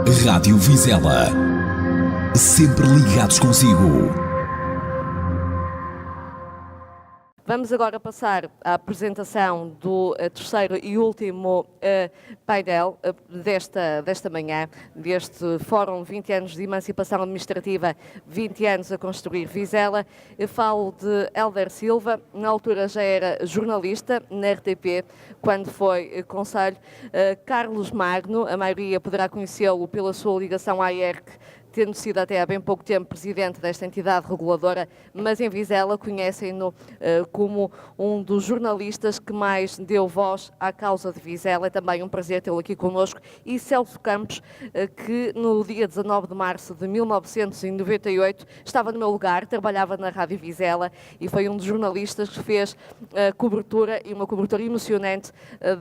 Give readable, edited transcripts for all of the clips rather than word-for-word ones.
Rádio Vizela. Sempre ligados consigo. Vamos agora passar à apresentação do terceiro e último painel desta manhã, deste Fórum 20 anos de Emancipação Administrativa, 20 anos a construir Vizela. Eu falo de Hélder Silva, na altura já era jornalista na RTP, quando foi conselho. Carlos Magno, a maioria poderá conhecê-lo pela sua ligação à ERC, tendo sido até há bem pouco tempo presidente desta entidade reguladora, mas em Vizela conhecem-no como um dos jornalistas que mais deu voz à causa de Vizela. É também um prazer tê-lo aqui connosco. E Celso Campos, que no dia 19 de março de 1998 estava no meu lugar, trabalhava na Rádio Vizela e foi um dos jornalistas que fez cobertura, e uma cobertura emocionante,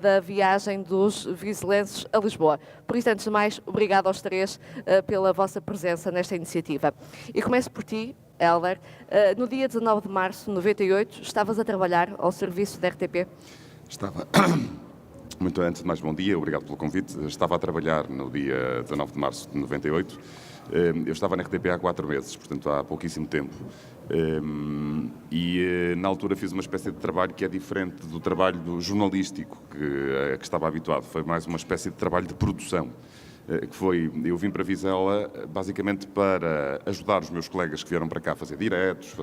da viagem dos vizelenses a Lisboa. Por isso, antes de mais, obrigado aos três pela vossa presença nesta iniciativa. E começo por ti, Hélder. No dia 19 de março de 98, estavas a trabalhar ao serviço da RTP? Estava. Muito antes de mais, bom dia, obrigado pelo convite. Estava a trabalhar no dia 19 de março de 98. Eu estava na RTP há 4 meses, portanto há pouquíssimo tempo. Na altura fiz uma espécie de trabalho que é diferente do trabalho jornalístico que estava habituado. Foi mais uma espécie de trabalho de produção. Eu vim para Vizela basicamente para ajudar os meus colegas que vieram para cá a fazer diretos,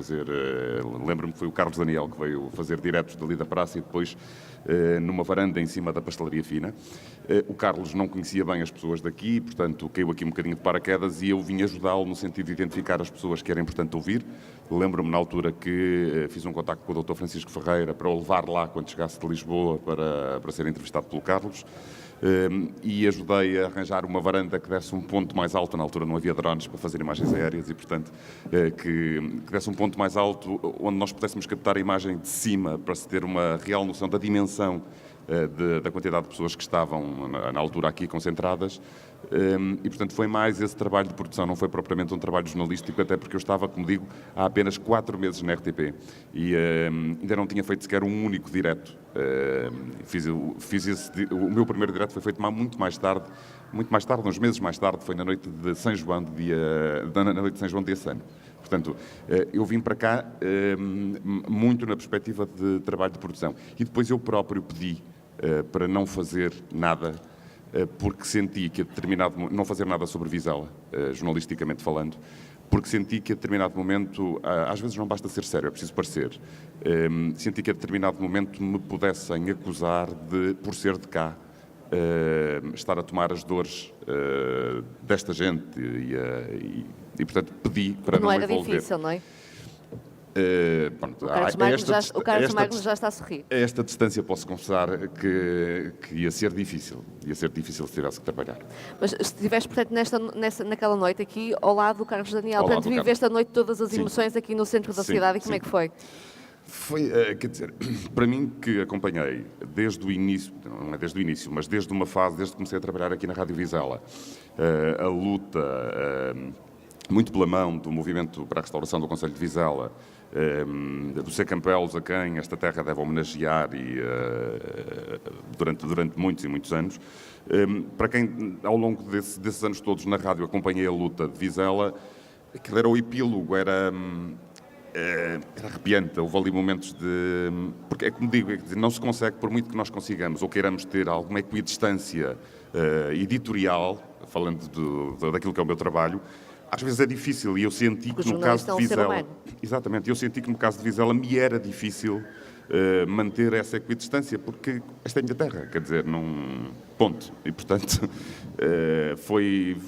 lembro-me que foi o Carlos Daniel que veio fazer diretos dali da praça e depois numa varanda em cima da pastelaria fina. O Carlos não conhecia bem as pessoas daqui, portanto caiu aqui um bocadinho de paraquedas e eu vim ajudá-lo no sentido de identificar as pessoas que era importante ouvir. Lembro-me na altura que fiz um contacto com o Dr. Francisco Ferreira para o levar lá quando chegasse de Lisboa para ser entrevistado pelo Carlos. E ajudei a arranjar uma varanda que desse um ponto mais alto. Na altura não havia drones para fazer imagens aéreas e, portanto, que desse um ponto mais alto onde nós pudéssemos captar a imagem de cima para se ter uma real noção da dimensão da quantidade de pessoas que estavam na altura aqui concentradas. E, portanto, foi mais esse trabalho de produção, não foi propriamente um trabalho jornalístico, até porque eu estava, como digo, há apenas 4 meses na RTP e ainda não tinha feito sequer um único direto. O meu primeiro direto foi feito muito mais tarde, uns meses mais tarde, foi na noite de São João, na noite de São João desse ano. Portanto, eu vim para cá muito na perspectiva de trabalho de produção. E depois eu próprio pedi para não fazer nada, porque senti que a determinado momento, não fazer nada sobre Vizela, jornalisticamente falando, porque senti que a determinado momento, às vezes não basta ser sério, é preciso parecer, senti que a determinado momento me pudessem acusar de, por ser de cá, estar a tomar as dores desta gente e, portanto, pedi para não me envolver. Não era difícil, não é? Pronto, o Carlos Magno já está a sorrir. A esta distância posso confessar que ia ser difícil se tivesse que trabalhar. Mas estiveste, portanto, naquela noite aqui ao lado do Carlos Daniel, Ao lado portanto, do viveste a noite todas as Sim. emoções aqui no centro da Sim, cidade, e como sim. é que foi? Foi, quer dizer, para mim que acompanhei desde o início, não é desde o início, mas desde uma fase, desde que comecei a trabalhar aqui na Rádio Vizela, a luta muito pela mão do movimento para a restauração do Concelho de Vizela, do C. Campelos, a quem esta terra deve homenagear durante muitos e muitos anos. Para quem, ao longo desses anos todos na rádio, acompanhei a luta de Vizela, aquilo era o epílogo, era arrepiante. Houve ali momentos de... Porque é como digo, não se consegue, por muito que nós consigamos ou queiramos ter alguma equidistância editorial, falando daquilo que é o meu trabalho, às vezes é difícil, e eu senti que no caso de Vizela... Exatamente, eu senti que no caso de Vizela me era difícil manter essa equidistância, porque esta é a minha terra, quer dizer, não... Ponto. E, portanto,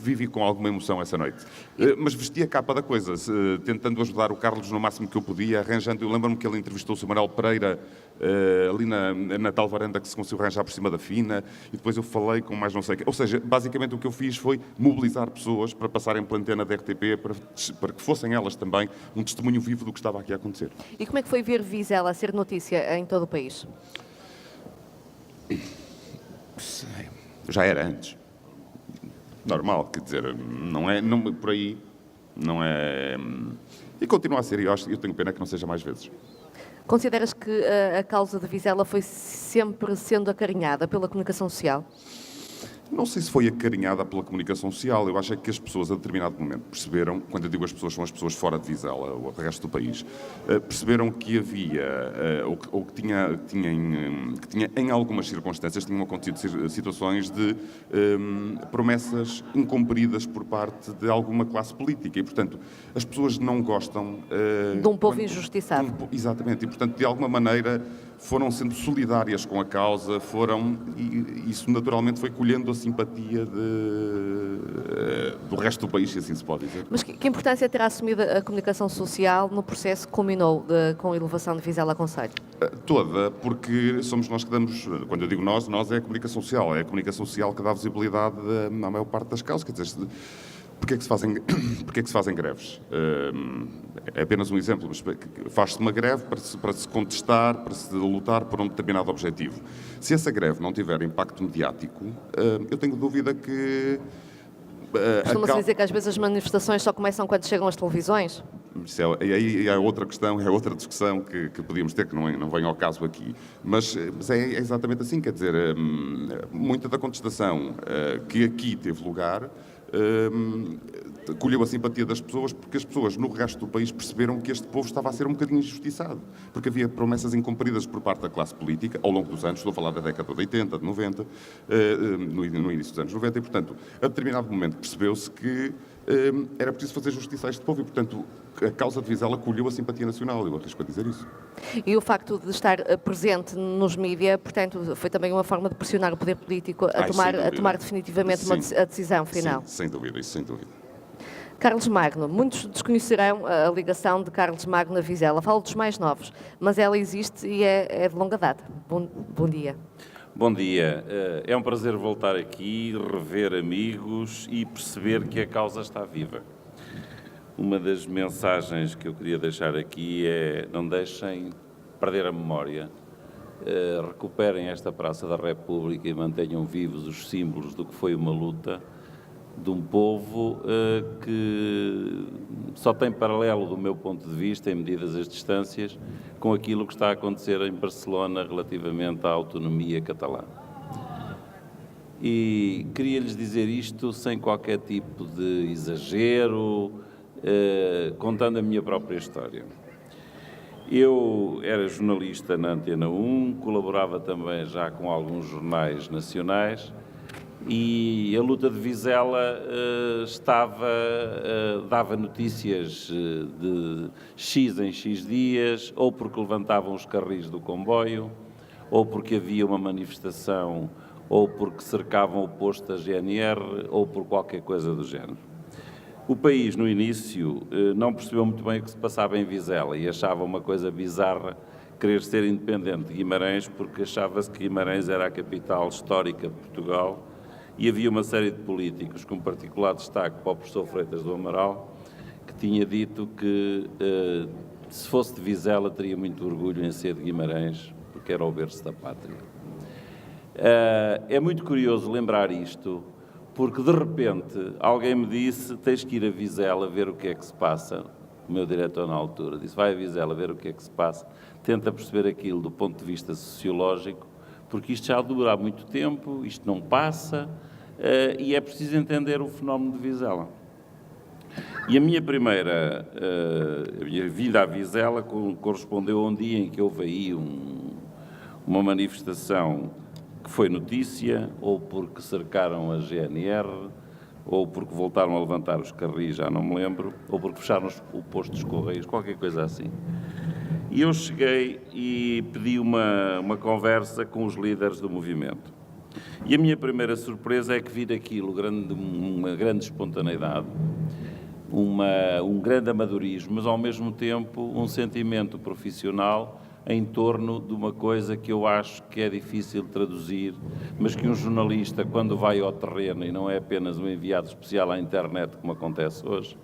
vivi com alguma emoção essa noite. Mas vesti a capa da coisa, tentando ajudar o Carlos no máximo que eu podia, arranjando... Eu lembro-me que ele entrevistou o Sr. Manuel Pereira ali na tal varanda que se conseguiu arranjar por cima da fina, e depois eu falei com mais não sei o quê. Ou seja, basicamente o que eu fiz foi mobilizar pessoas para passarem pela antena da RTP, para que fossem elas também um testemunho vivo do que estava aqui a acontecer. E como é que foi ver Vizela a ser notícia em todo o país? Já era antes. Normal, quer dizer, por aí não é... E continua a ser, e eu tenho pena que não seja mais vezes. Consideras que a causa de Vizela foi sempre sendo acarinhada pela comunicação social? Não sei se foi acarinhada pela comunicação social. Eu acho é que as pessoas, a determinado momento, perceberam, quando eu digo as pessoas, são as pessoas fora de Vizela, ou do resto do país, perceberam que havia, ou que tinha em algumas circunstâncias, tinham acontecido situações de promessas incumpridas por parte de alguma classe política. E, portanto, as pessoas não gostam... de um povo injustiçado. Exatamente. E, portanto, de alguma maneira foram sendo solidárias com a causa, e isso naturalmente foi colhendo a simpatia do resto do país, se assim se pode dizer. Mas que importância terá assumido a comunicação social no processo que culminou com a elevação de Vizela a concelho? Toda, porque somos nós que damos, quando eu digo nós é a comunicação social, que dá visibilidade à maior parte das causas, quer dizer, Porquê é que se fazem greves? É apenas um exemplo, mas faz-se uma greve para se contestar, para se lutar por um determinado objetivo. Se essa greve não tiver impacto mediático, eu tenho dúvida que... Costuma-se dizer que às vezes as manifestações só começam quando chegam às televisões? Aí é outra questão, é outra discussão que podíamos ter, que não vem ao caso aqui. Mas é exatamente assim, quer dizer, muita da contestação que aqui teve lugar colheu a simpatia das pessoas, porque as pessoas no resto do país perceberam que este povo estava a ser um bocadinho injustiçado, porque havia promessas incumpridas por parte da classe política ao longo dos anos, estou a falar da década de 80, de 90, no início dos anos 90, e, portanto, a determinado momento percebeu-se que era preciso fazer justiça a este povo e, portanto, a causa de Vizela colheu a simpatia nacional, eu arrisco a dizer isso. E o facto de estar presente nos mídias, portanto, foi também uma forma de pressionar o poder político a tomar definitivamente a decisão final? Sim, sem dúvida, isso sem dúvida. Carlos Magno, muitos desconhecerão a ligação de Carlos Magno a Vizela. Falo dos mais novos, mas ela existe e é de longa data. Bom dia. Bom dia. É um prazer voltar aqui, rever amigos e perceber que a causa está viva. Uma das mensagens que eu queria deixar aqui é: não deixem perder a memória, recuperem esta Praça da República e mantenham vivos os símbolos do que foi uma luta de um povo que só tem paralelo, do meu ponto de vista, em medidas as distâncias, com aquilo que está a acontecer em Barcelona relativamente à autonomia catalã. E queria-lhes dizer isto sem qualquer tipo de exagero, contando a minha própria história. Eu era jornalista na Antena 1, colaborava também já com alguns jornais nacionais, e a luta de Vizela dava notícias de X em X dias, ou porque levantavam os carris do comboio, ou porque havia uma manifestação, ou porque cercavam o posto da GNR, ou por qualquer coisa do género. O país, no início, não percebeu muito bem o que se passava em Vizela e achava uma coisa bizarra querer ser independente de Guimarães, porque achava-se que Guimarães era a capital histórica de Portugal. E havia uma série de políticos, com particular destaque para o professor Freitas do Amaral, que tinha dito que, se fosse de Vizela, teria muito orgulho em ser de Guimarães, porque era o berço da pátria. É muito curioso lembrar isto, porque, de repente, alguém me disse: tens que ir a Vizela ver o que é que se passa. O meu diretor, na altura, disse: vai a Vizela ver o que é que se passa, tenta perceber aquilo do ponto de vista sociológico, porque isto já dura há muito tempo, isto não passa, e é preciso entender o fenómeno de Vizela. E a minha primeira vinda à Vizela correspondeu a um dia em que houve aí uma manifestação que foi notícia, ou porque cercaram a GNR, ou porque voltaram a levantar os carris, já não me lembro, ou porque fecharam o posto dos Correios, qualquer coisa assim. E eu cheguei e pedi uma conversa com os líderes do movimento. E a minha primeira surpresa é que vi aquilo uma grande espontaneidade, um grande amadorismo, mas ao mesmo tempo um sentimento profissional em torno de uma coisa que eu acho que é difícil de traduzir, mas que um jornalista, quando vai ao terreno, e não é apenas um enviado especial à internet, como acontece hoje,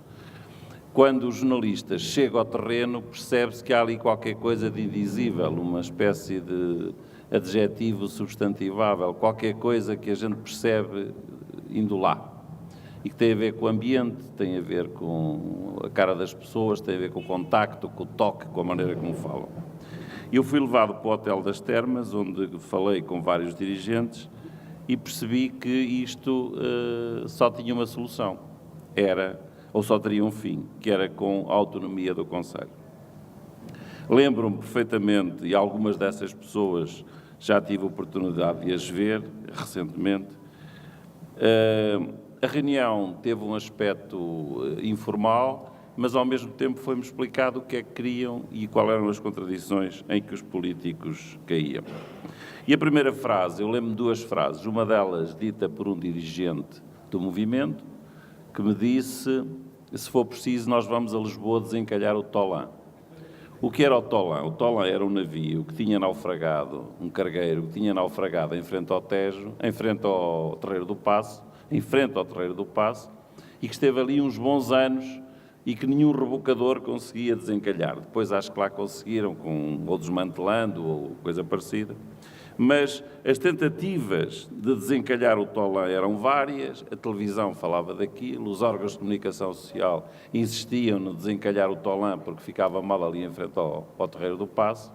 quando o jornalista chega ao terreno, percebe-se que há ali qualquer coisa de indizível, uma espécie de adjetivo substantivável, qualquer coisa que a gente percebe indo lá. E que tem a ver com o ambiente, tem a ver com a cara das pessoas, tem a ver com o contacto, com o toque, com a maneira como falam. Eu fui levado para o Hotel das Termas, onde falei com vários dirigentes, e percebi que isto só tinha uma solução, ou só teria um fim, que era com a autonomia do Conselho. Lembro-me perfeitamente, e algumas dessas pessoas já tive a oportunidade de as ver recentemente. A reunião teve um aspecto informal, mas ao mesmo tempo foi-me explicado o que é que queriam e quais eram as contradições em que os políticos caíam. E a primeira frase, eu lembro-me de duas frases, uma delas dita por um dirigente do movimento, que me disse, se for preciso, nós vamos a Lisboa desencalhar o Tolan. O que era o Tolan? O Tolan era um navio que tinha naufragado, um cargueiro que tinha naufragado em frente ao Tejo, em frente ao Terreiro do Paço, e que esteve ali uns bons anos e que nenhum rebocador conseguia desencalhar. Depois acho que lá conseguiram, ou desmantelando, ou coisa parecida. Mas as tentativas de desencalhar o Tolan eram várias, a televisão falava daquilo, os órgãos de comunicação social insistiam no desencalhar o Tolan porque ficava mal ali em frente ao Terreiro do Paço.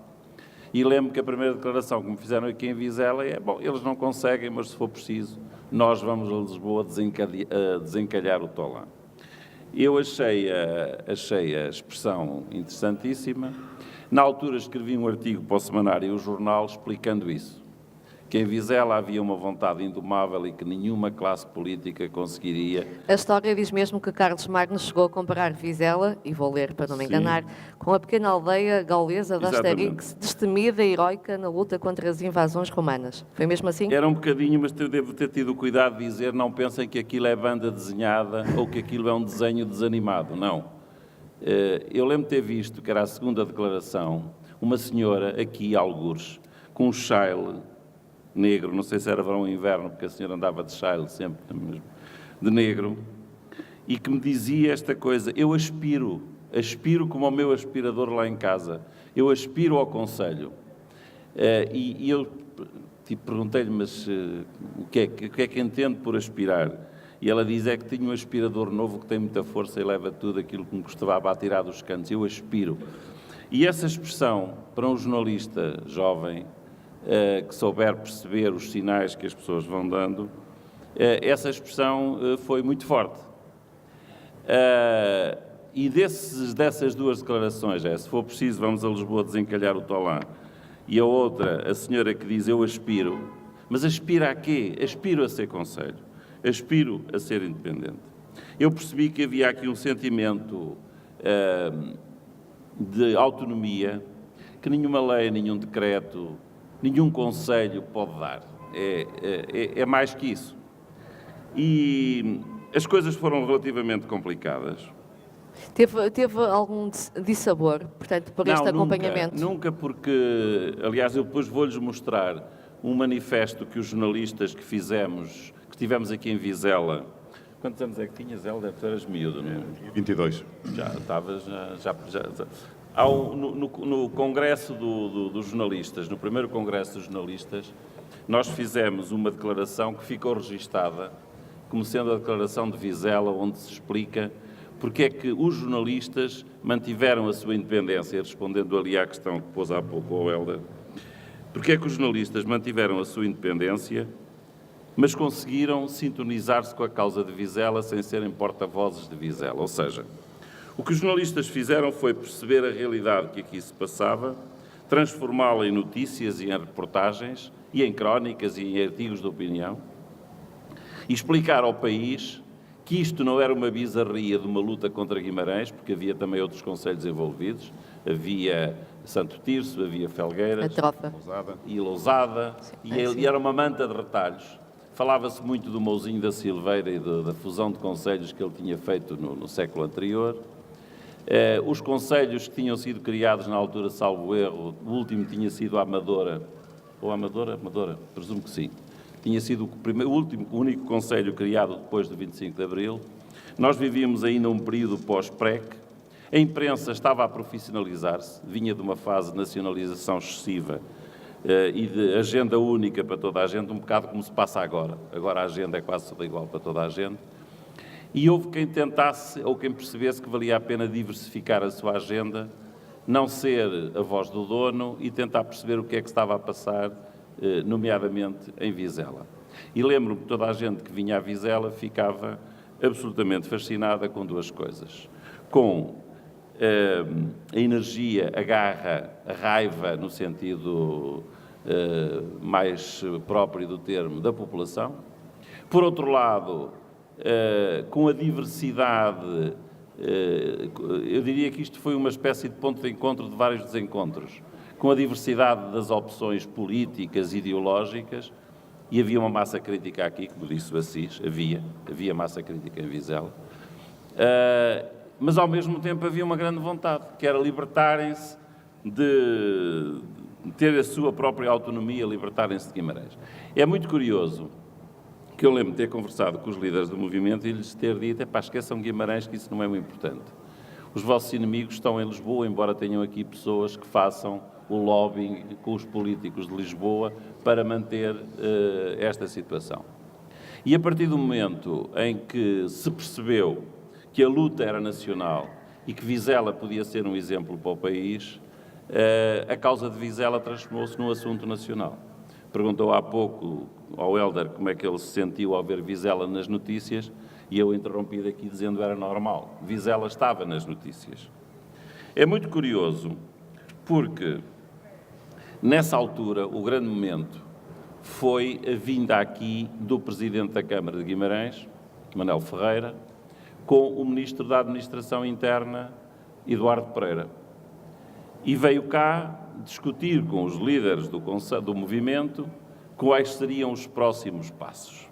E lembro que a primeira declaração que me fizeram aqui em Vizela é, bom, eles não conseguem, mas se for preciso, nós vamos a Lisboa desencalhar o Tolan. Eu achei a expressão interessantíssima. Na altura escrevi um artigo para o Semanário e o Jornal explicando isso, que em Vizela havia uma vontade indomável e que nenhuma classe política conseguiria. A história diz mesmo que Carlos Magno chegou a comparar Vizela, e vou ler para não me enganar, com a pequena aldeia gaulesa de Asterix, destemida e heroica na luta contra as invasões romanas. Foi mesmo assim? Era um bocadinho, mas eu devo ter tido cuidado de dizer, não pensem que aquilo é banda desenhada ou que aquilo é um desenho desanimado, não. Eu lembro de ter visto, que era a segunda declaração, uma senhora aqui, algures, com um chale negro, não sei se era verão ou inverno, porque a senhora andava de chale sempre, de negro, e que me dizia esta coisa, eu aspiro como o meu aspirador lá em casa, eu aspiro ao Conselho. E eu perguntei-lhe, mas o que é que entende por aspirar? E ela diz, é que tinha um aspirador novo que tem muita força e leva tudo aquilo que me custava a tirar dos cantos. Eu aspiro. E essa expressão, para um jornalista jovem, que souber perceber os sinais que as pessoas vão dando, essa expressão foi muito forte. E dessas duas declarações, se for preciso, vamos a Lisboa desencalhar o Tolan, e a outra, a senhora que diz, eu aspiro, mas aspira a quê? Aspiro a ser Conselho. Aspiro a ser independente. Eu percebi que havia aqui um sentimento de autonomia que nenhuma lei, nenhum decreto, nenhum conselho pode dar. É mais que isso. E as coisas foram relativamente complicadas. Teve algum dissabor, portanto, por este acompanhamento? Nunca, porque, aliás, eu depois vou-lhes mostrar um manifesto que os jornalistas que tivemos aqui em Vizela. Quantos anos é que tinhas, Hélder? Tu eras miúdo, não é? 22. Já estavas... No congresso dos jornalistas, no primeiro congresso dos jornalistas, nós fizemos uma declaração que ficou registada como sendo a declaração de Vizela, onde se explica porque é que os jornalistas mantiveram a sua independência, respondendo ali à questão que pôs há pouco ao Hélder, porque é que os jornalistas mantiveram a sua independência, mas conseguiram sintonizar-se com a causa de Vizela sem serem porta-vozes de Vizela. Ou seja, o que os jornalistas fizeram foi perceber a realidade que aqui se passava, transformá-la em notícias e em reportagens, e em crónicas e em artigos de opinião, e explicar ao país que isto não era uma bizarria de uma luta contra Guimarães, porque havia também outros concelhos envolvidos, havia Santo Tirso, havia Felgueiras, e Lousada, e era uma manta de retalhos. Falava-se muito do Mouzinho da Silveira e da fusão de concelhos que ele tinha feito no século anterior. Os concelhos que tinham sido criados na altura, salvo erro, o último tinha sido a Amadora, ou Amadora, presumo que sim. Tinha sido o único concelho criado depois do 25 de Abril. Nós vivíamos ainda um período pós-PREC. A imprensa estava a profissionalizar-se, vinha de uma fase de nacionalização excessiva e de agenda única para toda a gente, um bocado como se passa agora. Agora a agenda é quase toda igual para toda a gente. E houve quem tentasse, ou quem percebesse que valia a pena diversificar a sua agenda, não ser a voz do dono e tentar perceber o que é que estava a passar, nomeadamente em Vizela. E lembro-me que toda a gente que vinha a Vizela ficava absolutamente fascinada com duas coisas. Com a energia, a garra, a raiva, no sentido mais próprio do termo, da população. Por outro lado, com a diversidade, eu diria que isto foi uma espécie de ponto de encontro de vários desencontros, com a diversidade das opções políticas, ideológicas, e havia uma massa crítica aqui, como disse o Assis, havia massa crítica em Vizela, mas ao mesmo tempo havia uma grande vontade, que era libertarem-se de ter a sua própria autonomia, libertarem-se de Guimarães. É muito curioso que eu lembro de ter conversado com os líderes do movimento e lhes ter dito, esqueçam Guimarães, que isso não é muito importante. Os vossos inimigos estão em Lisboa, embora tenham aqui pessoas que façam o lobbying com os políticos de Lisboa para manter esta situação. E a partir do momento em que se percebeu que a luta era nacional e que Vizela podia ser um exemplo para o país, a causa de Vizela transformou-se num assunto nacional. Perguntou há pouco ao Hélder como é que ele se sentiu ao ver Vizela nas notícias e eu interrompi daqui dizendo que era normal. Vizela estava nas notícias. É muito curioso porque, nessa altura, o grande momento foi a vinda aqui do Presidente da Câmara de Guimarães, Manuel Ferreira, com o Ministro da Administração Interna, Eduardo Pereira. E veio cá discutir com os líderes do movimento quais seriam os próximos passos.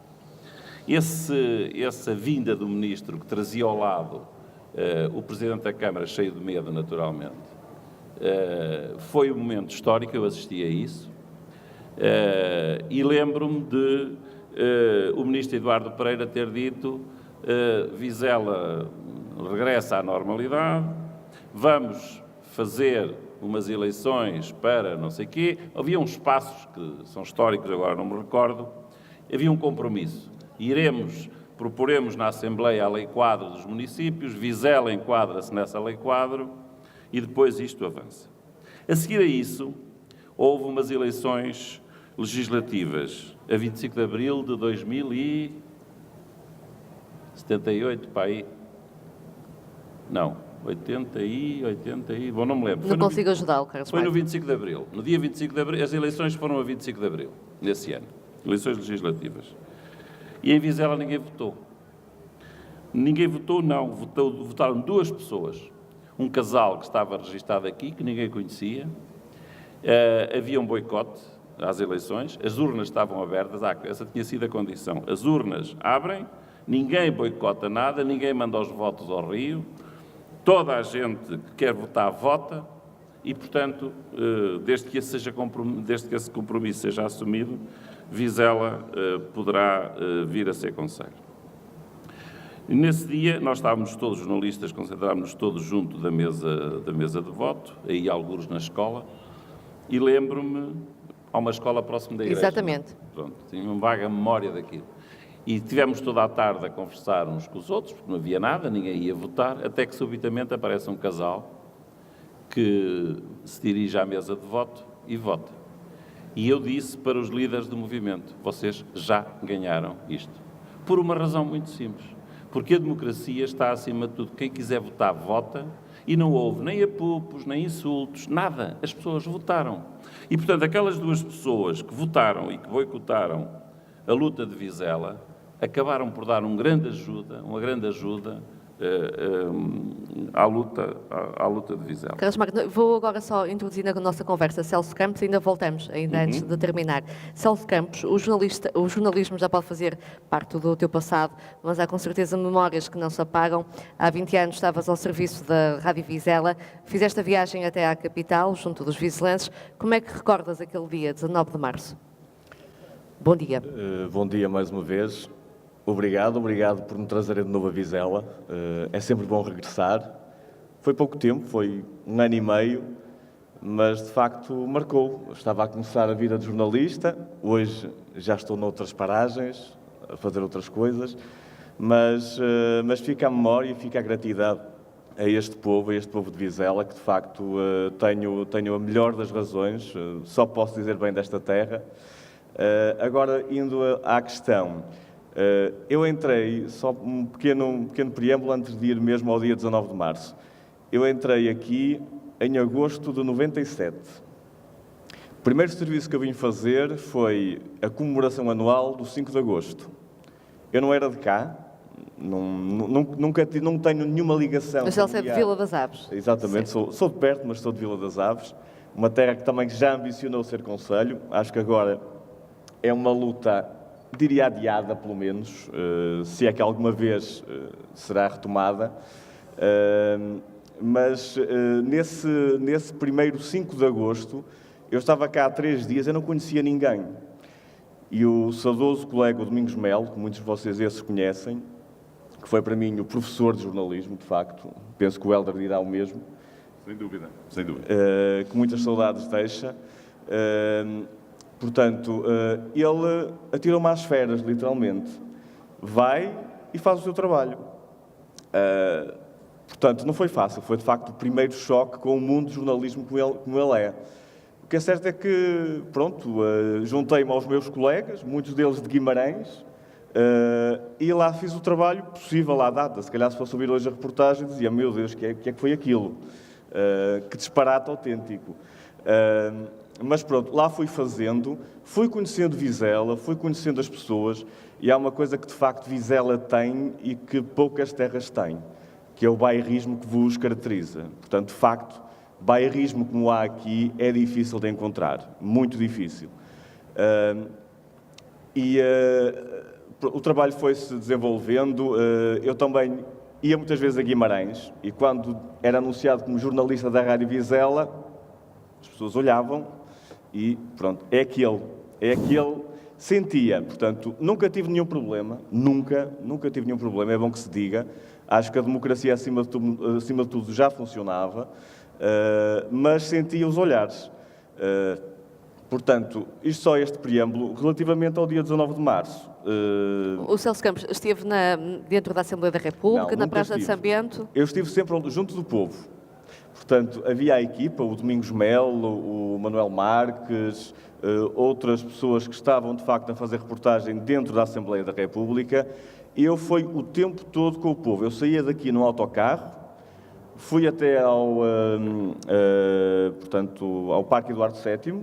Essa vinda do Ministro, que trazia ao lado o Presidente da Câmara, cheio de medo, naturalmente, foi um momento histórico, eu assisti a isso, e lembro-me de o Ministro Eduardo Pereira ter dito Vizela regressa à normalidade, vamos fazer umas eleições para não sei quê. Havia uns passos que são históricos, agora não me recordo. Havia um compromisso. Proporemos na Assembleia a Lei Quadro dos municípios, Vizela enquadra-se nessa Lei Quadro e depois isto avança. A seguir a isso, houve umas eleições legislativas, a 25 de abril de 2078, para aí. Não. 80 e... Bom, não me lembro. Não consigo ajudá-lo, Carlos Foi no Maia. 25 de Abril. No dia 25 de Abril, as eleições foram a 25 de Abril, nesse ano. Eleições legislativas. E em Vizela ninguém votou. Ninguém votou, não. Votaram duas pessoas. Um casal que estava registado aqui, que ninguém conhecia. Havia um boicote às eleições. As urnas estavam abertas. Essa tinha sido a condição. As urnas abrem, ninguém boicota nada, ninguém manda os votos ao Rio. Toda a gente que quer votar, vota e, portanto, desde que esse compromisso seja assumido, Vizela poderá vir a ser concelho. Nesse dia, nós estávamos todos jornalistas, concentrámos-nos todos junto da mesa de voto, aí alguns na escola, e lembro-me, há uma escola próxima da igreja. Exatamente. Pronto, tinha uma vaga memória daquilo. E tivemos toda a tarde a conversar uns com os outros, porque não havia nada, ninguém ia votar, até que subitamente aparece um casal que se dirige à mesa de voto e vota. E eu disse para os líderes do movimento, vocês já ganharam isto. Por uma razão muito simples. Porque a democracia está acima de tudo. Quem quiser votar, vota. E não houve nem apupos, nem insultos, nada. As pessoas votaram. E, portanto, aquelas duas pessoas que votaram e que boicotaram a luta de Vizela acabaram por dar uma grande ajuda à luta de Vizela. Carlos Magno, vou agora só introduzir na nossa conversa Celso Campos, ainda voltamos, antes de terminar. Celso Campos, o jornalismo já pode fazer parte do teu passado, mas há com certeza memórias que não se apagam. Há 20 anos estavas ao serviço da Rádio Vizela, fizeste a viagem até à capital, junto dos vizelenses. Como é que recordas aquele dia, 19 de março? Bom dia. Bom dia mais uma vez. Obrigado por me trazerem de novo a Vizela. É sempre bom regressar. Foi pouco tempo, foi 1 ano e meio, mas de facto marcou. Eu estava a começar a vida de jornalista, hoje já estou noutras paragens, a fazer outras coisas, mas fica a memória e fica a gratidão a este povo de Vizela, que de facto tenho a melhor das razões, só posso dizer bem desta terra. Agora, indo à questão, eu entrei, só um pequeno preâmbulo antes de ir mesmo ao dia 19 de março. Eu entrei aqui em agosto de 97. O primeiro serviço que eu vim fazer foi a comemoração anual do 5 de agosto. Eu não era de cá, não tenho nenhuma ligação. Mas ele é de Vila das Aves. Exatamente, sou de perto, mas sou de Vila das Aves. Uma terra que também já ambicionou ser concelho. Acho que agora é uma luta, diria adiada, pelo menos, se é que alguma vez será retomada. Mas nesse primeiro 5 de agosto, eu estava cá há 3 dias, eu não conhecia ninguém. E o saudoso colega Domingos Melo, que muitos de vocês esses conhecem, que foi para mim o professor de jornalismo, de facto, penso que o Hélder dirá o mesmo. Sem dúvida, sem dúvida. Que muitas saudades deixa. Portanto, ele atirou-me às feras, literalmente. Vai e faz o seu trabalho. Portanto, não foi fácil. Foi, de facto, o primeiro choque com o mundo do jornalismo como ele é. O que é certo é que, pronto, juntei-me aos meus colegas, muitos deles de Guimarães, e lá fiz o trabalho possível à data. Se calhar, se fosse ouvir hoje a reportagem, dizia, meu Deus, o que é que foi aquilo? Que disparate autêntico. Mas pronto, lá fui fazendo, fui conhecendo Vizela, fui conhecendo as pessoas, e há uma coisa que de facto Vizela tem e que poucas terras têm, que é o bairrismo que vos caracteriza. Portanto, de facto, bairrismo como há aqui é difícil de encontrar, muito difícil. O trabalho foi-se desenvolvendo, eu também ia muitas vezes a Guimarães, e quando era anunciado como jornalista da Rádio Vizela, as pessoas olhavam e pronto, é aquele, sentia. Portanto, nunca tive nenhum problema, nunca tive nenhum problema, é bom que se diga. Acho que a democracia acima de tudo já funcionava, mas sentia os olhares. Portanto, isto só este preâmbulo, relativamente ao dia 19 de março. O Celso Campos esteve dentro da Assembleia da República, Não, na nunca Praça de estive. São Bento? Eu estive sempre junto do povo. Portanto, havia a equipa, o Domingos Melo, o Manuel Marques, outras pessoas que estavam, de facto, a fazer reportagem dentro da Assembleia da República. E eu fui o tempo todo com o povo. Eu saía daqui num autocarro, fui até ao Parque Eduardo VII,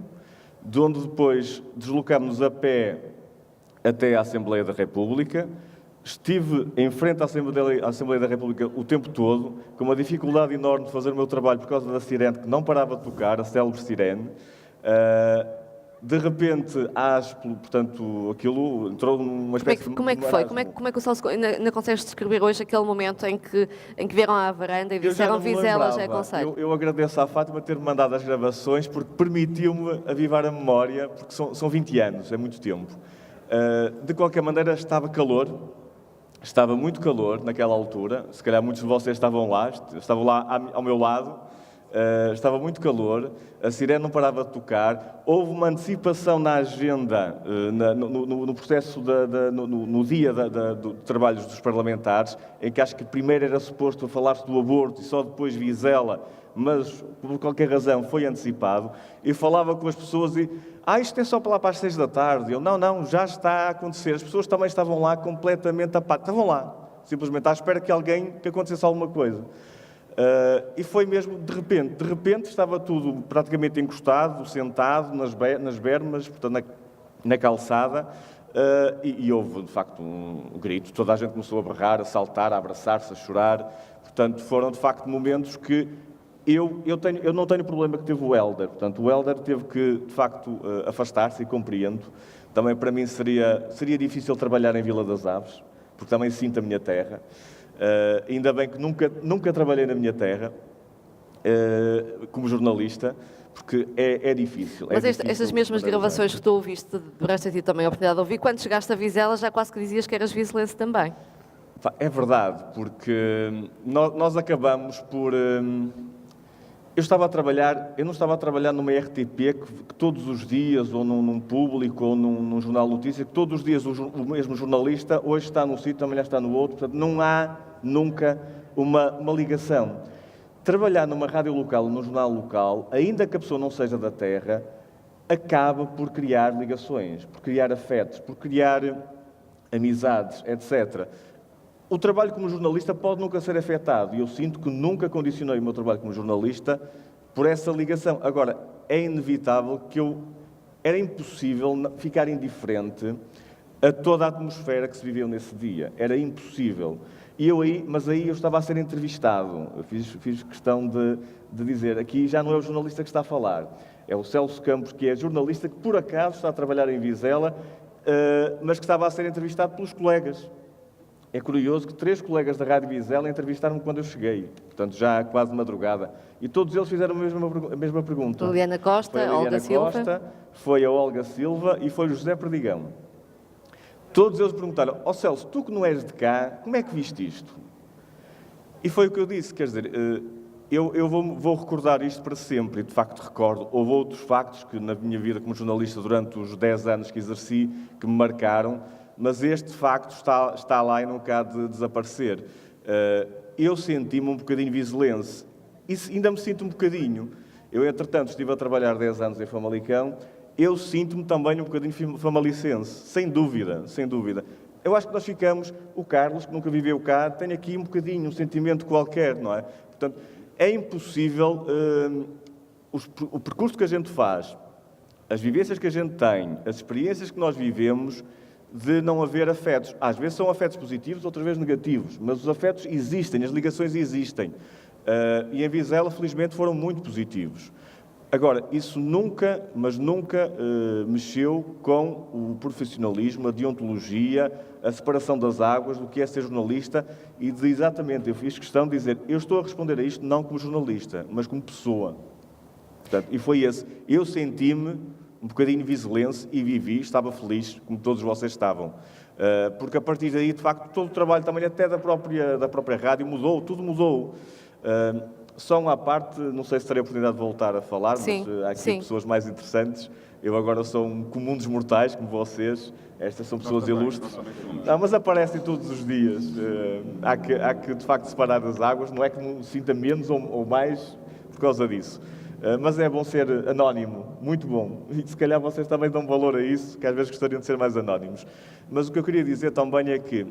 de onde depois deslocámos-nos a pé até à Assembleia da República. Estive em frente à Assembleia da República o tempo todo, com uma dificuldade enorme de fazer o meu trabalho por causa da sirene que não parava de tocar, a célebre sirene. De repente, portanto, aquilo entrou numa espécie de... Como é que foi? Como é que o Celso ainda consegues descrever hoje aquele momento em que vieram à varanda e disseram Vizela já é concelho? Eu agradeço à Fátima ter-me mandado as gravações, porque permitiu-me avivar a memória, porque são 20 anos, é muito tempo. De qualquer maneira, estava muito calor naquela altura, se calhar muitos de vocês estavam lá ao meu lado, estava muito calor, a sirene não parava de tocar, houve uma antecipação na agenda, no processo, no dia de trabalhos dos parlamentares, em que acho que primeiro era suposto falar-se do aborto e só depois Vizela, mas por qualquer razão foi antecipado, e falava com as pessoas e isto é só para lá para as 6 da tarde. Eu, não, já está a acontecer. As pessoas também estavam lá completamente apáticas. Estavam lá, simplesmente à espera que acontecesse alguma coisa. E foi mesmo de repente estava tudo praticamente encostado, sentado nas bermas, portanto, na calçada, e houve, de facto, um grito. Toda a gente começou a berrar, a saltar, a abraçar-se, a chorar. Portanto, foram, de facto, momentos que eu não tenho problema que teve o Hélder. Portanto, o Hélder teve que, de facto, afastar-se, e compreendo. Também, para mim, seria difícil trabalhar em Vila das Aves, porque também sinto a minha terra. Ainda bem que nunca trabalhei na minha terra como jornalista, porque é difícil. Mas estas mesmas gravações que tu ouviste, deverás ter tido também a oportunidade de ouvir, quando chegaste a Vizela já quase que dizias que eras vizelense também. É verdade, porque nós acabamos por... Eu não estava a trabalhar numa RTP que todos os dias, ou num público, ou num jornal de notícias, que todos os dias o mesmo jornalista hoje está num sítio, amanhã está no outro. Portanto, não há nunca uma ligação. Trabalhar numa rádio local, num jornal local, ainda que a pessoa não seja da terra, acaba por criar ligações, por criar afetos, por criar amizades, etc. O trabalho como jornalista pode nunca ser afetado, e eu sinto que nunca condicionei o meu trabalho como jornalista por essa ligação. Agora, é inevitável que era impossível ficar indiferente a toda a atmosfera que se viveu nesse dia. Era impossível. Mas aí eu estava a ser entrevistado. Eu fiz questão de dizer, aqui já não é o jornalista que está a falar, é o Celso Campos, que é jornalista, que por acaso está a trabalhar em Vizela, mas que estava a ser entrevistado pelos colegas. É curioso que 3 colegas da Rádio Vizela entrevistaram-me quando eu cheguei, portanto já quase de madrugada, e todos eles fizeram a mesma pergunta. Liliana Costa, foi a Olga Silva. Costa, foi a Olga Silva e foi o José Perdigão. Todos eles perguntaram, Celso, tu que não és de cá, como é que viste isto? E foi o que eu disse, quer dizer, eu vou recordar isto para sempre, e de facto recordo. Houve outros factos que na minha vida como jornalista durante os 10 anos que exerci, que me marcaram, mas este facto está lá e nunca há de desaparecer. Eu senti-me um bocadinho vizelense, e ainda me sinto um bocadinho. Eu, entretanto, estive a trabalhar 10 anos em Famalicão, eu sinto-me também um bocadinho famalicense, sem dúvida, sem dúvida. Eu acho que nós ficamos, o Carlos, que nunca viveu cá, tem aqui um bocadinho, um sentimento qualquer, não é? Portanto, é impossível, o percurso que a gente faz, as vivências que a gente tem, as experiências que nós vivemos, de não haver afetos. Às vezes são afetos positivos, outras vezes negativos, mas os afetos existem, as ligações existem. E em Vizela, felizmente, foram muito positivos. Agora, isso nunca, mas nunca mexeu com o profissionalismo, a deontologia, a separação das águas, do que é ser jornalista e exatamente, eu fiz questão de dizer, eu estou a responder a isto não como jornalista, mas como pessoa. Portanto, e foi esse. Eu senti-me um bocadinho vizelense e vivi, estava feliz, como todos vocês estavam. Porque a partir daí, de facto, todo o trabalho também até da própria rádio mudou, tudo mudou. Só uma parte, não sei se terei a oportunidade de voltar a falar, sim, mas há aqui sim. pessoas mais interessantes. Eu agora sou um comum dos mortais, como vocês. Estas são pessoas ilustres. Não, mas aparecem todos os dias. Há que, de facto, separar as águas. Não é que me sinta menos ou mais por causa disso. Mas é bom ser anónimo, muito bom. E se calhar vocês também dão valor a isso, que às vezes gostariam de ser mais anónimos. Mas o que eu queria dizer também é que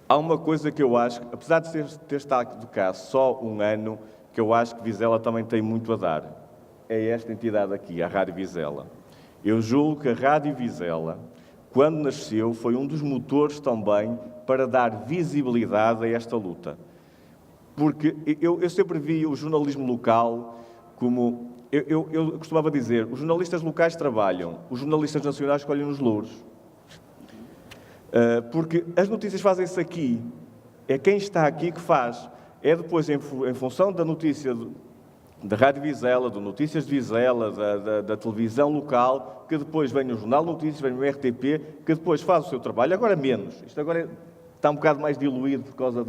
há uma coisa que eu acho, apesar de ter estado cá só um ano, que eu acho que Vizela também tem muito a dar. É esta entidade aqui, a Rádio Vizela. Eu julgo que a Rádio Vizela, quando nasceu, foi um dos motores também para dar visibilidade a esta luta. Porque eu sempre vi o jornalismo local como... Eu costumava dizer, os jornalistas locais trabalham, os jornalistas nacionais escolhem os louros. Porque as notícias fazem-se aqui. É quem está aqui que faz. É depois, em função da notícia da Rádio Vizela, do Notícias de Vizela, da televisão local, que depois vem o Jornal de Notícias, vem o RTP, que depois faz o seu trabalho. Agora menos. Isto agora está um bocado mais diluído por causa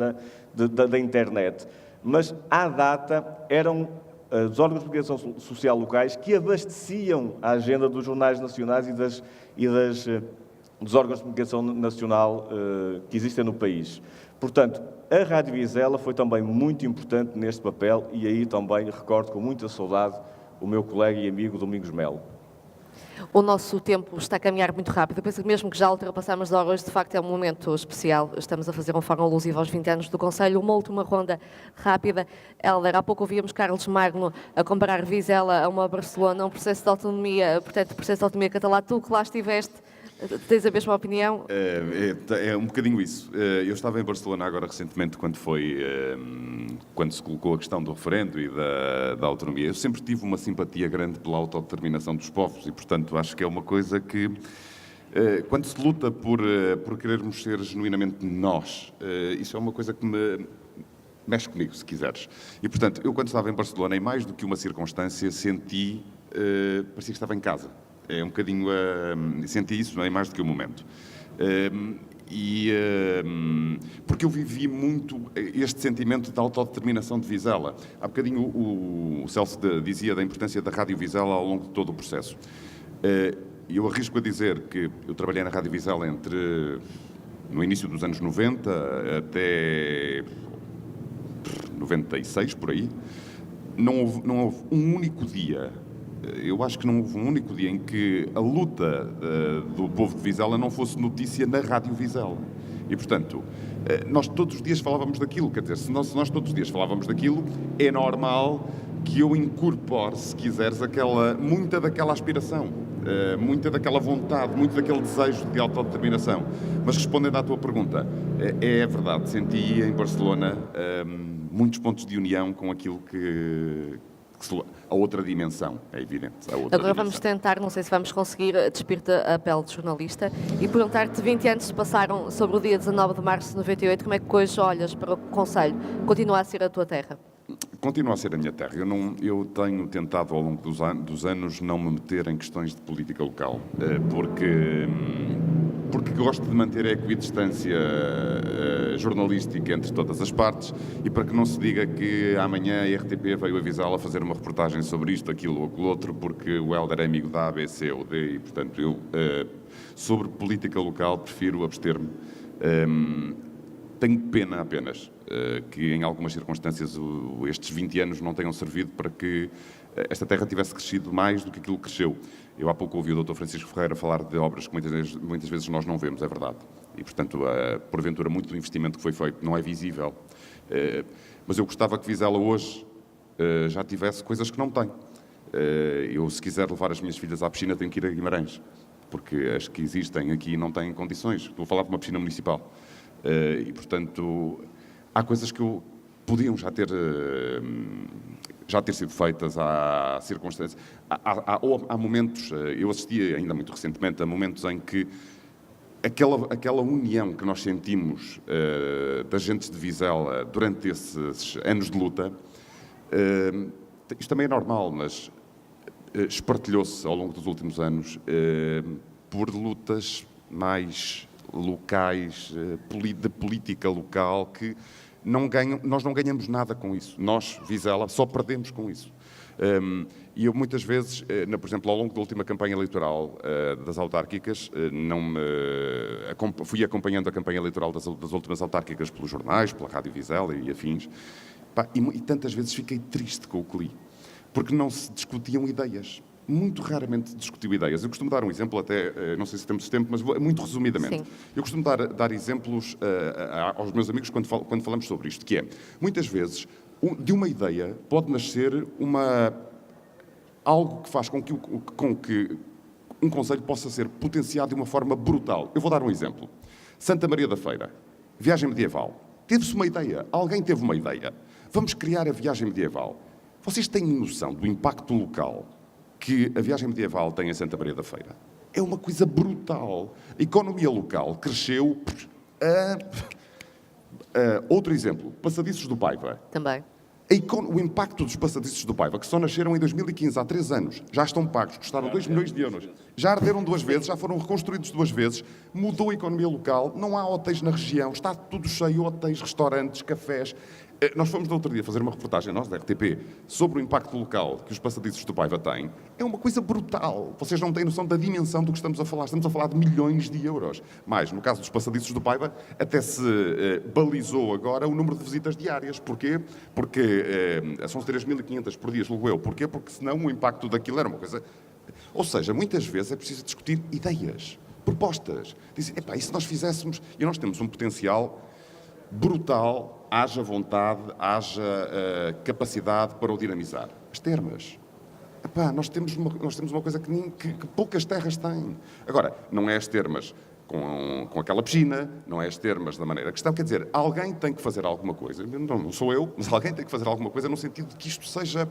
da internet. Mas, à data, eram os órgãos de comunicação social locais que abasteciam a agenda dos jornais nacionais dos órgãos de comunicação nacional que existem no país. Portanto, a Rádio Vizela foi também muito importante neste papel e aí também recordo com muita saudade o meu colega e amigo Domingos Melo. O nosso tempo está a caminhar muito rápido. Eu penso que mesmo que já ultrapassamos a hora, hoje de facto é um momento especial. Estamos a fazer um fórum alusivo aos 20 anos do Conselho. Uma última ronda rápida. Hélder, há pouco ouvíamos Carlos Magno a comparar Vizela a uma Barcelona, um processo de autonomia, portanto, processo de autonomia catalã. Tu que lá estiveste, tens a mesma opinião? É um bocadinho isso. Eu estava em Barcelona agora recentemente quando se colocou a questão do referendo e da autonomia. Eu sempre tive uma simpatia grande pela autodeterminação dos povos e, portanto, acho que é uma coisa que, quando se luta por querermos ser genuinamente nós, isso é uma coisa que mexe comigo, se quiseres. E, portanto, eu quando estava em Barcelona, em mais do que uma circunstância, parecia que estava em casa. É um bocadinho... senti isso em mais do que um momento. Porque eu vivi muito este sentimento de autodeterminação de Vizela. Há bocadinho o Celso dizia da importância da Rádio Vizela ao longo de todo o processo. Eu arrisco a dizer que eu trabalhei na Rádio Vizela no início dos anos 90 até 96, por aí. Não houve um único dia Eu acho que não houve um único dia em que a luta do povo de Vizela não fosse notícia na Rádio Vizela. E, portanto, nós todos os dias falávamos daquilo. Quer dizer, se nós todos os dias falávamos daquilo, é normal que eu incorpore, se quiseres, muita daquela aspiração, muita daquela vontade, muito daquele desejo de autodeterminação. Mas respondendo à tua pergunta, é verdade, senti em Barcelona muitos pontos de união com aquilo a outra dimensão, é evidente. Agora vamos tentar, não sei se vamos conseguir despir-te a pele de jornalista e perguntar-te, 20 anos se passaram sobre o dia 19 de março de 98, como é que hoje olhas para o Conselho? Continua a ser a tua terra? Continua a ser a minha terra. Eu tenho tentado ao longo dos anos não me meter em questões de política local, porque gosto de manter a equidistância jornalística entre todas as partes e para que não se diga que amanhã a RTP veio avisá-la a fazer uma reportagem sobre isto, aquilo ou aquilo outro, porque o Hélder é amigo da A, B, C ou D e, portanto, eu sobre política local prefiro abster-me. Tenho pena apenas que em algumas circunstâncias estes 20 anos não tenham servido para que esta terra tivesse crescido mais do que aquilo que cresceu. Eu há pouco ouvi o Dr. Francisco Ferreira falar de obras que muitas vezes nós não vemos, é verdade. E, portanto, porventura, muito do investimento que foi feito não é visível. Mas eu gostava que Vizela hoje já tivesse coisas que não tem. Eu, se quiser levar as minhas filhas à piscina, tenho que ir a Guimarães, porque as que existem aqui não têm condições. Estou a falar de uma piscina municipal. E, portanto, há coisas que podiam já ter sido feitas, há circunstâncias. Há momentos, eu assisti ainda muito recentemente a momentos em que aquela união que nós sentimos das gentes de Vizela durante esses anos de luta, isto também é normal, mas espartilhou-se ao longo dos últimos anos por lutas mais locais, de política local, que nós não ganhamos nada com isso. Nós, Vizela, só perdemos com isso. E eu muitas vezes, por exemplo, ao longo da última campanha eleitoral das autárquicas, fui acompanhando a campanha eleitoral das últimas autárquicas pelos jornais, pela Rádio Vizela e afins, e tantas vezes fiquei triste com o que li, porque não se discutiam ideias. Muito raramente discutiu ideias. Eu costumo dar um exemplo, até, não sei se temos tempo, mas muito resumidamente. Sim. Eu costumo dar exemplos aos meus amigos quando falamos sobre isto, que é, muitas vezes, de uma ideia pode nascer algo que faz com que um concelho possa ser potenciado de uma forma brutal. Eu vou dar um exemplo. Santa Maria da Feira, viagem medieval. Teve-se uma ideia, alguém teve uma ideia. Vamos criar a viagem medieval. Vocês têm noção do impacto local que a viagem medieval tem em Santa Maria da Feira? É uma coisa brutal. A economia local cresceu. Outro exemplo, Passadiços do Paiva. Também. O impacto dos Passadiços do Paiva, que só nasceram em 2015, há 3 anos, já estão pagos, custaram 2 milhões de euros. Já arderam 2 vezes, já foram reconstruídos 2 vezes, mudou a economia local, não há hotéis na região, está tudo cheio, hotéis, restaurantes, cafés. Nós fomos no outro dia fazer uma reportagem, nós da RTP, sobre o impacto local que os Passadiços do Paiva têm. É uma coisa brutal. Vocês não têm noção da dimensão do que estamos a falar. Estamos a falar de milhões de euros. Mas, no caso dos Passadiços do Paiva, até se balizou agora o número de visitas diárias. Porquê? Porque são 3.500 por dia, julgo eu. Porquê? Porque senão o impacto daquilo era uma coisa... Ou seja, muitas vezes é preciso discutir ideias, propostas. Dizer, e se nós fizéssemos... E nós temos um potencial brutal, haja vontade, haja capacidade para o dinamizar. As termas. Nós temos uma coisa que poucas terras têm. Agora, não é as termas com aquela piscina, não é as termas da maneira que estão. Quer dizer, alguém tem que fazer alguma coisa. Não sou eu, mas alguém tem que fazer alguma coisa no sentido de que isto seja...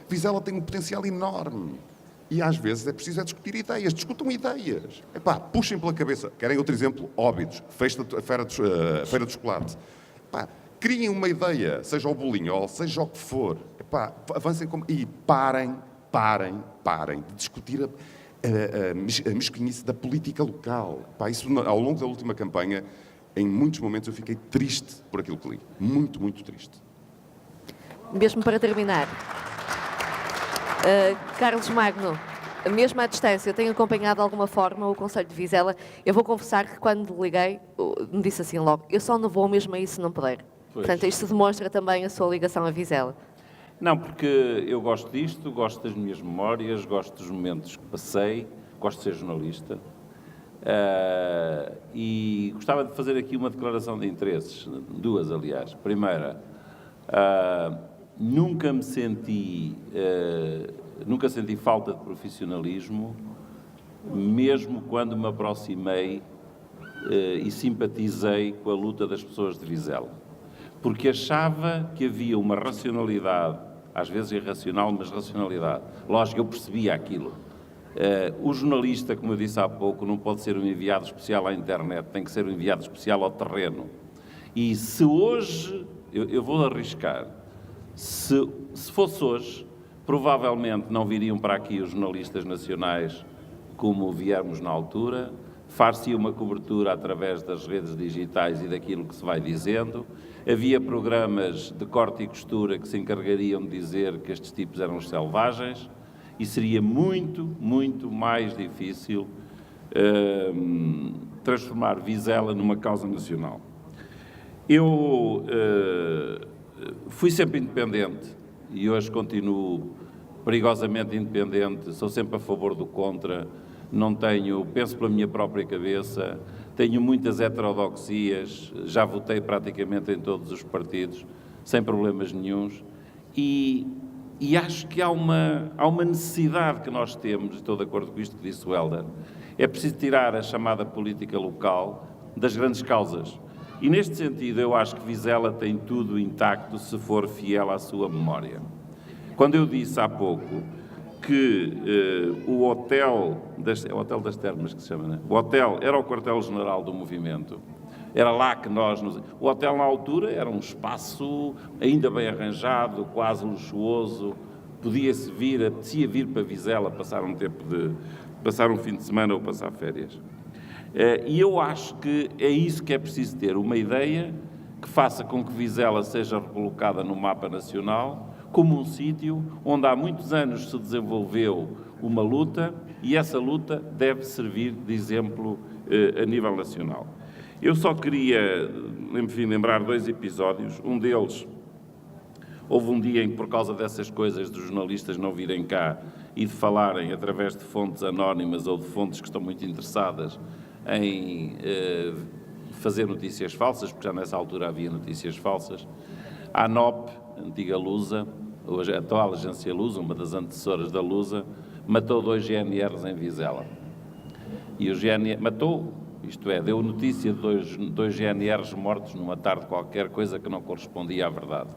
Vizela tem um potencial enorme. E às vezes é preciso discutir ideias. Discutam ideias. Puxem pela cabeça. Querem outro exemplo? Óbidos. Feira de chocolate. Criem uma ideia, seja o bolinho, seja o que for. Avancem e parem de discutir a mesquinhice da política local. Isso, ao longo da última campanha, em muitos momentos eu fiquei triste por aquilo que li. Muito, muito triste. Mesmo para terminar, Carlos Magno, mesmo à distância, tenho acompanhado de alguma forma o Conselho de Vizela. Eu vou confessar que quando liguei, me disse assim logo, eu só não vou mesmo aí se não puder. Pois. Portanto, isto demonstra também a sua ligação a Vizela. Não, porque eu gosto disto, gosto das minhas memórias, gosto dos momentos que passei, gosto de ser jornalista e gostava de fazer aqui uma declaração de interesses, duas, aliás. Primeira, nunca senti falta de profissionalismo, mesmo quando me aproximei e simpatizei com a luta das pessoas de Vizela, porque achava que havia uma racionalidade, às vezes irracional, mas racionalidade. Lógico, eu percebia aquilo. O jornalista, como eu disse há pouco, não pode ser um enviado especial à internet, tem que ser um enviado especial ao terreno. E se hoje, eu vou arriscar, se fosse hoje, provavelmente não viriam para aqui os jornalistas nacionais como viemos na altura, far-se uma cobertura através das redes digitais e daquilo que se vai dizendo. Havia programas de corte e costura que se encarregariam de dizer que estes tipos eram os selvagens e seria muito, muito mais difícil transformar Vizela numa causa nacional. Eu fui sempre independente e hoje continuo perigosamente independente, sou sempre a favor do contra, penso pela minha própria cabeça, tenho muitas heterodoxias, já votei praticamente em todos os partidos, sem problemas nenhuns, e acho que há uma necessidade que nós temos, estou de acordo com isto que disse o Hélder, é preciso tirar a chamada política local das grandes causas. E neste sentido eu acho que Vizela tem tudo intacto se for fiel à sua memória. Quando eu disse há pouco que o Hotel das Termas, que se chama, né? O hotel era o quartel-general do movimento, era lá que O hotel, na altura, era um espaço ainda bem arranjado, quase luxuoso, apetecia vir para Vizela, passar um fim de semana ou passar férias. E eu acho que é isso que é preciso ter, uma ideia que faça com que Vizela seja recolocada no mapa nacional, como um sítio onde há muitos anos se desenvolveu uma luta e essa luta deve servir de exemplo a nível nacional. Eu só queria, enfim, lembrar dois episódios. Um deles, houve um dia em que, por causa dessas coisas dos jornalistas não virem cá e de falarem através de fontes anónimas ou de fontes que estão muito interessadas em fazer notícias falsas, porque já nessa altura havia notícias falsas, a ANOP, a antiga Lusa, hoje a atual agência Lusa, uma das antecessoras da Lusa, matou 2 GNRs em Vizela. E o GNR matou, isto é, deu notícia de dois GNRs mortos numa tarde qualquer, coisa que não correspondia à verdade.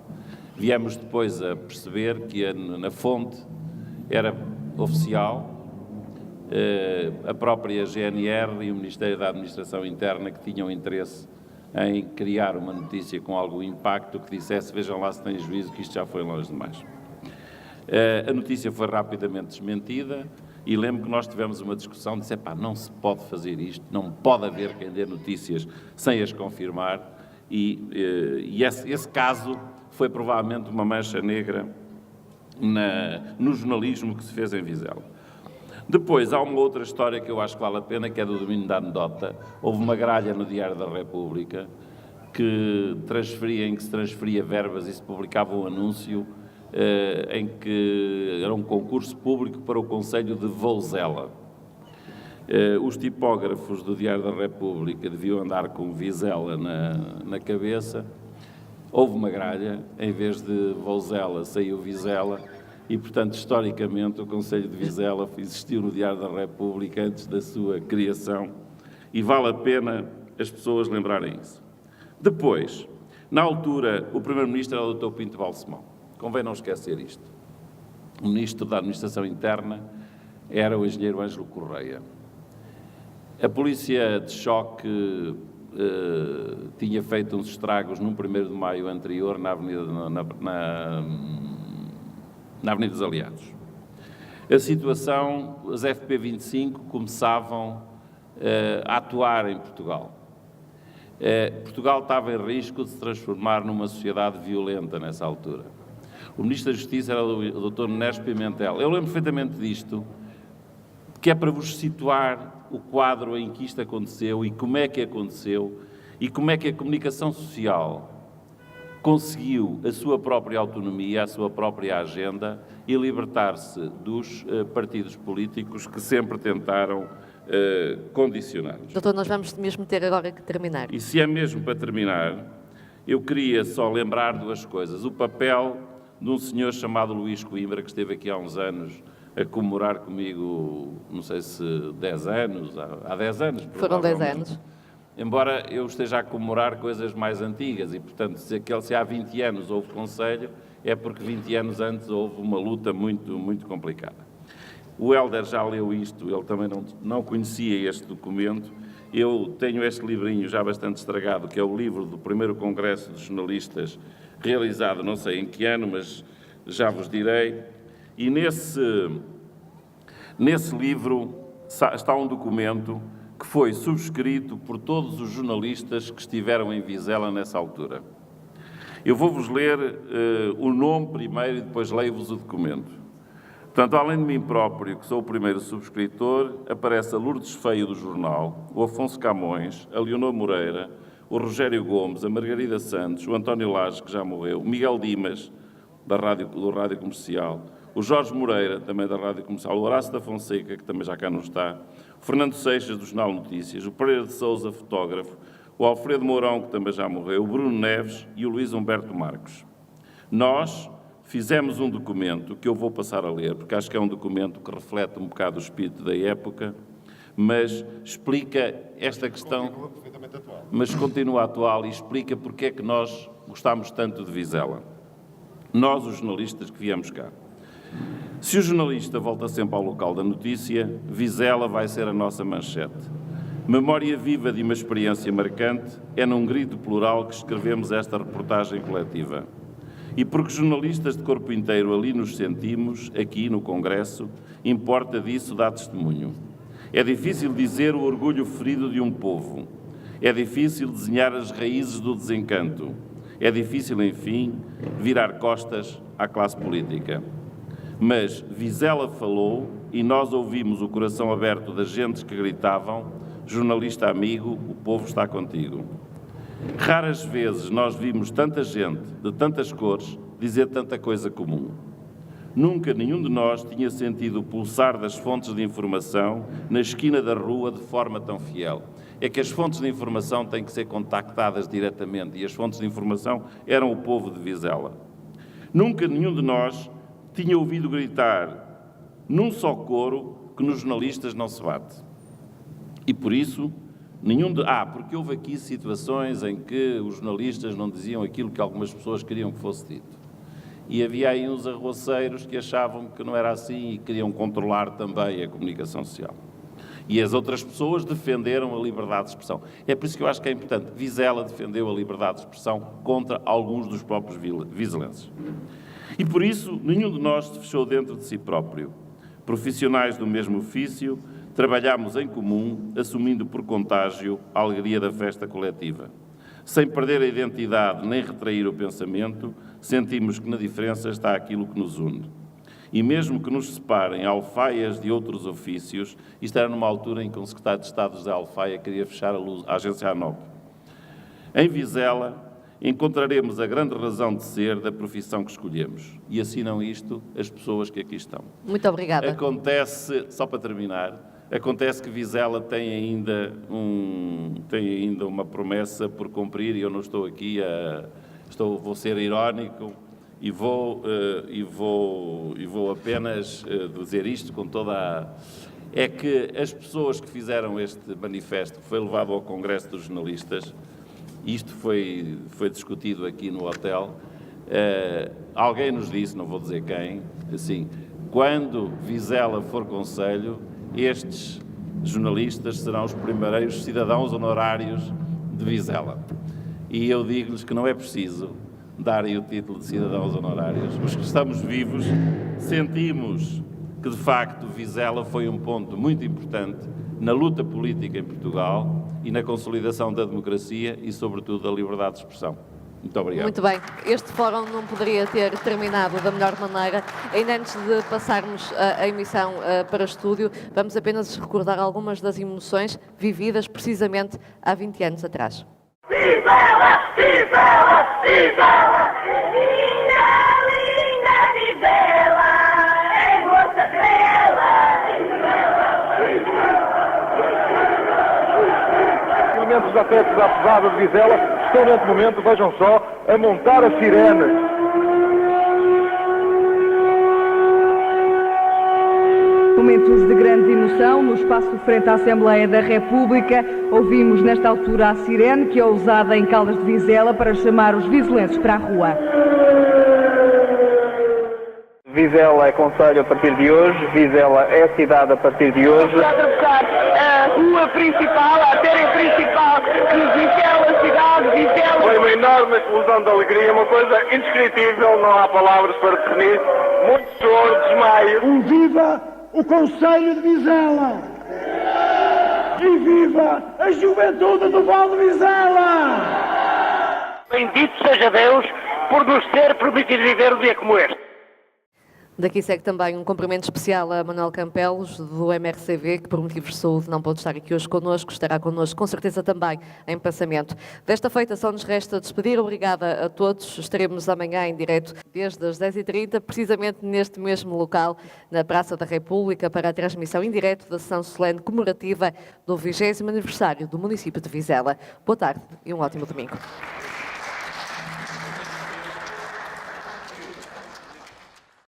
Viemos depois a perceber que na fonte era oficial, a própria GNR e o Ministério da Administração Interna que tinham interesse em criar uma notícia com algum impacto que dissesse, vejam lá se têm juízo, que isto já foi longe demais. A notícia foi rapidamente desmentida e lembro que nós tivemos uma discussão, disse, não se pode fazer isto, não pode haver quem dê notícias sem as confirmar e esse caso foi provavelmente uma mancha negra no jornalismo que se fez em Vizela. Depois, há uma outra história que eu acho que vale a pena, que é do domínio da anedota. Houve uma gralha no Diário da República em que se transferia verbas e se publicava um anúncio em que era um concurso público para o Conselho de Vouzela. Os tipógrafos do Diário da República deviam andar com Vizela na cabeça. Houve uma gralha, em vez de Vouzela saiu Vizela, e, portanto, historicamente, o Conselho de Vizela existiu no Diário da República antes da sua criação e vale a pena as pessoas lembrarem isso. Depois, na altura, o Primeiro-Ministro era o Dr. Pinto Balsemão. Convém não esquecer isto. O Ministro da Administração Interna era o Engenheiro Ângelo Correia. A Polícia de Choque tinha feito uns estragos num 1º de maio anterior na Avenida dos Aliados. A situação, as FP25 começavam a atuar em Portugal. Portugal estava em risco de se transformar numa sociedade violenta nessa altura. O Ministro da Justiça era o Dr. Neres Pimentel. Eu lembro perfeitamente disto, que é para vos situar o quadro em que isto aconteceu e como é que aconteceu e como é que a comunicação social conseguiu a sua própria autonomia, a sua própria agenda e libertar-se dos partidos políticos que sempre tentaram condicionar-nos. Doutor, nós vamos mesmo ter agora que terminar. E se é mesmo para terminar, eu queria só lembrar duas coisas. O papel de um senhor chamado Luís Coimbra, que esteve aqui há uns anos a comemorar comigo, não sei se 10 anos, há 10 anos. Foram 10 anos. Embora eu esteja a comemorar coisas mais antigas e, portanto, se há 20 anos houve Conselho, é porque 20 anos antes houve uma luta muito, muito complicada. O Hélder já leu isto, ele também não conhecia este documento. Eu tenho este livrinho já bastante estragado, que é o livro do primeiro Congresso de Jornalistas, realizado não sei em que ano, mas já vos direi. E nesse livro está um documento que foi subscrito por todos os jornalistas que estiveram em Vizela nessa altura. Eu vou-vos ler o nome primeiro e depois leio-vos o documento. Portanto, além de mim próprio, que sou o primeiro subscritor, aparece a Lourdes Feio do Jornal, o Afonso Camões, a Leonor Moreira, o Rogério Gomes, a Margarida Santos, o António Lages, que já morreu, o Miguel Dimas, do Rádio Comercial, o Jorge Moreira, também da Rádio Comercial, o Horácio da Fonseca, que também já cá não está, o Fernando Seixas, do Jornal Notícias, o Pereira de Sousa, fotógrafo, o Alfredo Mourão, que também já morreu, o Bruno Neves e o Luís Humberto Marcos. Nós fizemos um documento que eu vou passar a ler, porque acho que é um documento que reflete um bocado o espírito da época, mas explica esta questão... Continua perfeitamente atual. Mas continua atual e explica porque é que nós gostamos tanto de Vizela. Nós, os jornalistas que viemos cá. Se o jornalista volta sempre ao local da notícia, Vizela vai ser a nossa manchete. Memória viva de uma experiência marcante, é num grito plural que escrevemos esta reportagem coletiva. E porque jornalistas de corpo inteiro ali nos sentimos, aqui no Congresso, importa disso dar testemunho. É difícil dizer o orgulho ferido de um povo. É difícil desenhar as raízes do desencanto. É difícil, enfim, virar costas à classe política. Mas Vizela falou e nós ouvimos o coração aberto das gentes que gritavam: jornalista amigo, o povo está contigo. Raras vezes nós vimos tanta gente, de tantas cores, dizer tanta coisa comum. Nunca nenhum de nós tinha sentido o pulsar das fontes de informação na esquina da rua de forma tão fiel. É que as fontes de informação têm que ser contactadas diretamente e as fontes de informação eram o povo de Vizela. Nunca nenhum de nós tinha ouvido gritar num só coro que nos jornalistas não se bate. E por isso, porque houve aqui situações em que os jornalistas não diziam aquilo que algumas pessoas queriam que fosse dito. E havia aí uns arruaceiros que achavam que não era assim e queriam controlar também a comunicação social. E as outras pessoas defenderam a liberdade de expressão. É por isso que eu acho que é importante. Vizela defendeu a liberdade de expressão contra alguns dos próprios vizelenses. E por isso, nenhum de nós se fechou dentro de si próprio. Profissionais do mesmo ofício, trabalhámos em comum, assumindo por contágio a alegria da festa coletiva. Sem perder a identidade nem retrair o pensamento, sentimos que na diferença está aquilo que nos une. E mesmo que nos separem alfaias de outros ofícios, isto era numa altura em que o secretário de Estado José Alfaia queria fechar a agência ANOP. Em Vizela, encontraremos a grande razão de ser da profissão que escolhemos. E assinam isto as pessoas que aqui estão. Muito obrigada. Acontece, só para terminar, acontece que Vizela tem ainda uma promessa por cumprir, e eu não estou aqui vou ser irónico e vou apenas dizer isto com toda a... É que as pessoas que fizeram este manifesto, que foi levado ao Congresso dos Jornalistas, isto foi discutido aqui no hotel, alguém nos disse, não vou dizer quem, assim, quando Vizela for Conselho, estes jornalistas serão os primeiros cidadãos honorários de Vizela. E eu digo-lhes que não é preciso darem o título de cidadãos honorários. Os que estamos vivos sentimos que, de facto, Vizela foi um ponto muito importante na luta política em Portugal e na consolidação da democracia e, sobretudo, da liberdade de expressão. Muito obrigado. Muito bem. Este fórum não poderia ter terminado da melhor maneira. Ainda antes de passarmos a emissão para estúdio, vamos apenas recordar algumas das emoções vividas precisamente há 20 anos atrás. Vizela! Vizela! Vizela! afetos da pesada de Vizela estão neste momento, vejam só, a montar a sirene. Momentos de grande emoção no espaço frente à Assembleia da República. Ouvimos nesta altura a sirene que é usada em Caldas de Vizela para chamar os vizelenses para a rua. Vizela é concelho a partir de hoje, Vizela é cidade a partir de hoje. Para atravessar a rua principal, a artéria principal de Vizela, cidade de Vizela. Foi uma enorme explosão de alegria, uma coisa indescritível, não há palavras para definir. Muito choro, desmaio. Viva o Conselho de Vizela! E viva a juventude do Val de Vizela! Bendito seja Deus por nos ter permitido viver um dia como este. Daqui segue também um cumprimento especial a Manuel Campelos, do MRCV, que por motivos de saúde não pode estar aqui hoje connosco, estará connosco com certeza também em pensamento. Desta feita só nos resta despedir, obrigada a todos, estaremos amanhã em direto desde as 10h30, precisamente neste mesmo local, na Praça da República, para a transmissão em direto da sessão solene comemorativa do 20º aniversário do município de Vizela. Boa tarde e um ótimo domingo.